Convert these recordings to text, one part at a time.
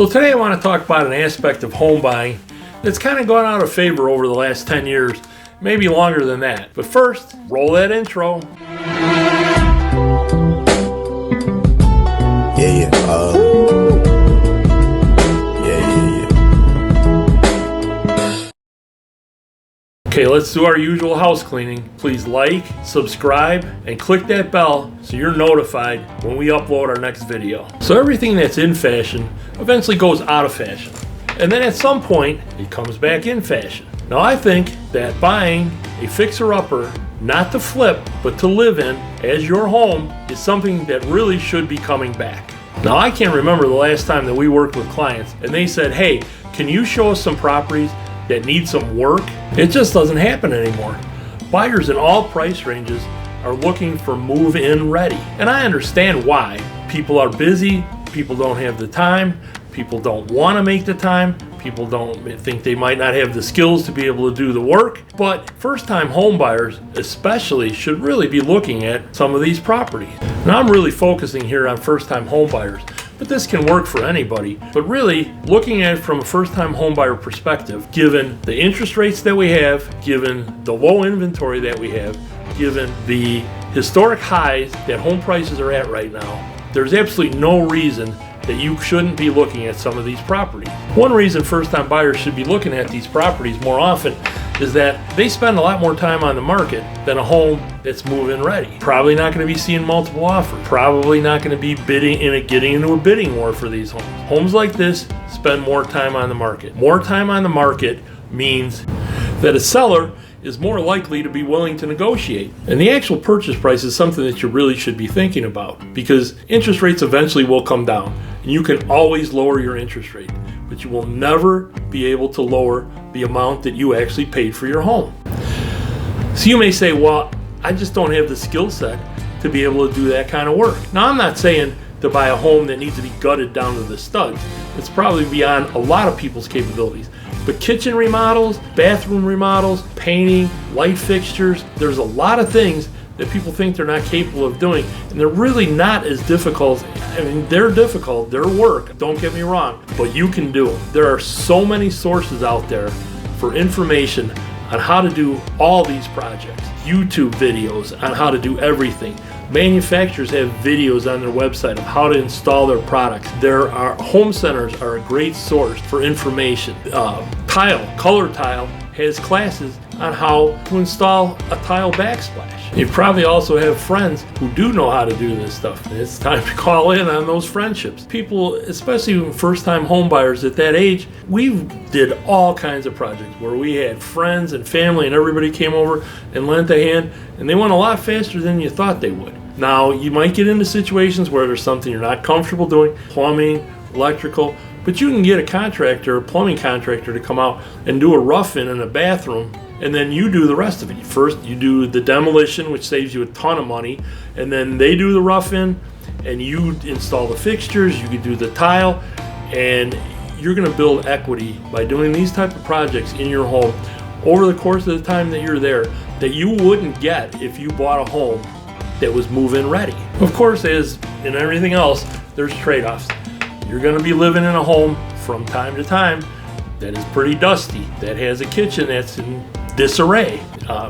So today I want to talk about an aspect of home buying that's kind of gone out of favor over the last 10 years, maybe longer than that. But first, roll that intro. Okay, let's do our usual house cleaning. Please like, subscribe, and click that bell so you're notified when we upload our next video. So everything that's in fashion eventually goes out of fashion. And then at some point, it comes back in fashion. Now I think that buying a fixer-upper, not to flip, but to live in as your home, is something that really should be coming back. Now I can't remember the last time that we worked with clients and they said, hey, can you show us some properties that need some work? It just doesn't happen anymore. Buyers in all price ranges are looking for move-in ready. And I understand why. People are busy, people don't have the time, people don't want to make the time, people don't think they might not have the skills to be able to do the work. But first-time home buyers especially should really be looking at some of these properties. Now I'm really focusing here on first-time home buyers, but this can work for anybody. But really, looking at it from a first-time homebuyer perspective, given the interest rates that we have, given the low inventory that we have, given the historic highs that home prices are at right now, there's absolutely no reason that you shouldn't be looking at some of these properties. One reason first-time buyers should be looking at these properties more often is that they spend a lot more time on the market than a home that's move-in ready. Probably not going to be seeing multiple offers. Probably not going to be getting into a bidding war for these homes. Homes like this spend more time on the market. More time on the market means that a seller is more likely to be willing to negotiate. And the actual purchase price is something that you really should be thinking about, because interest rates eventually will come down and you can always lower your interest rate, but you will never be able to lower the amount that you actually paid for your home. So you may say, well, I just don't have the skill set to be able to do that kind of work. Now I'm not saying to buy a home that needs to be gutted down to the studs. It's probably beyond a lot of people's capabilities. But kitchen remodels, bathroom remodels, painting, light fixtures, there's a lot of things that people think they're not capable of doing, and they're really not as difficult. I mean, they're difficult, they're work, don't get me wrong, but you can do them. There are so many sources out there for information on how to do all these projects. YouTube videos on how to do everything. Manufacturers have videos on their website of how to install their products. Home centers are a great source for information. Color Tile has classes on how to install a tile backsplash. You probably also have friends who do know how to do this stuff. And it's time to call in on those friendships. People, especially first-time home buyers at that age, we did all kinds of projects where we had friends and family and everybody came over and lent a hand, and they went a lot faster than you thought they would. Now, you might get into situations where there's something you're not comfortable doing, plumbing, electrical, but you can get a contractor, a plumbing contractor, to come out and do a rough-in in a bathroom, and then you do the rest of it. First, you do the demolition, which saves you a ton of money, and then they do the rough-in, and you install the fixtures, you can do the tile, and you're going to build equity by doing these type of projects in your home over the course of the time that you're there that you wouldn't get if you bought a home that was move-in ready. Of course, as in everything else, there's trade-offs. You're going to be living in a home from time to time that is pretty dusty, that has a kitchen that's in disarray.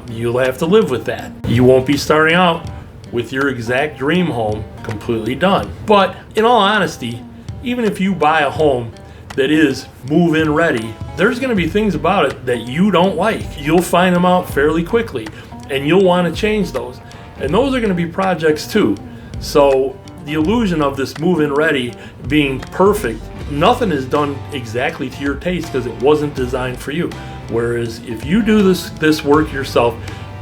You'll have to live with that. You won't be starting out with your exact dream home completely done. But in all honesty, even if you buy a home that is move-in ready, there's going to be things about it that you don't like. You'll find them out fairly quickly, and you'll want to change those. And those are going to be projects too. So the illusion of this move-in ready being perfect, nothing is done exactly to your taste because it wasn't designed for you. Whereas if you do this work yourself,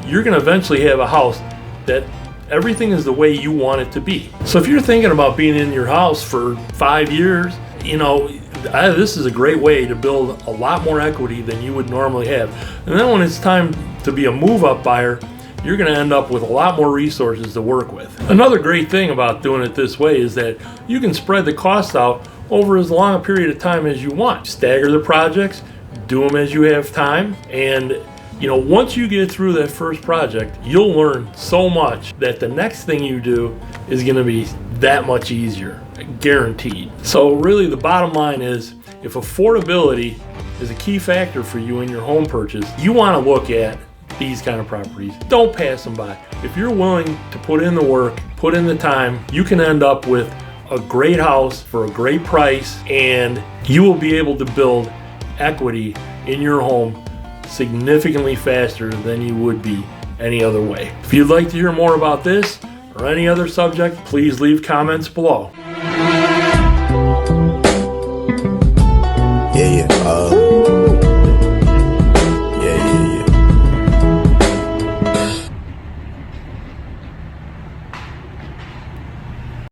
you're going to eventually have a house that everything is the way you want it to be. So if you're thinking about being in your house for 5 years, this is a great way to build a lot more equity than you would normally have. And then when it's time to be a move-up buyer, you're going to end up with a lot more resources to work with. Another great thing about doing it this way is that you can spread the costs out over as long a period of time as you want. Stagger the projects, do them as you have time, and once you get through that first project, you'll learn so much that the next thing you do is going to be that much easier. guaranteed. So really the bottom line is, if affordability is a key factor for you in your home purchase, you want to look at these kind of properties. Don't pass them by. If you're willing to put in the work, put in the time, you can end up with a great house for a great price, and you will be able to build equity in your home significantly faster than you would be any other way. If you'd like to hear more about this or any other subject, please leave comments below.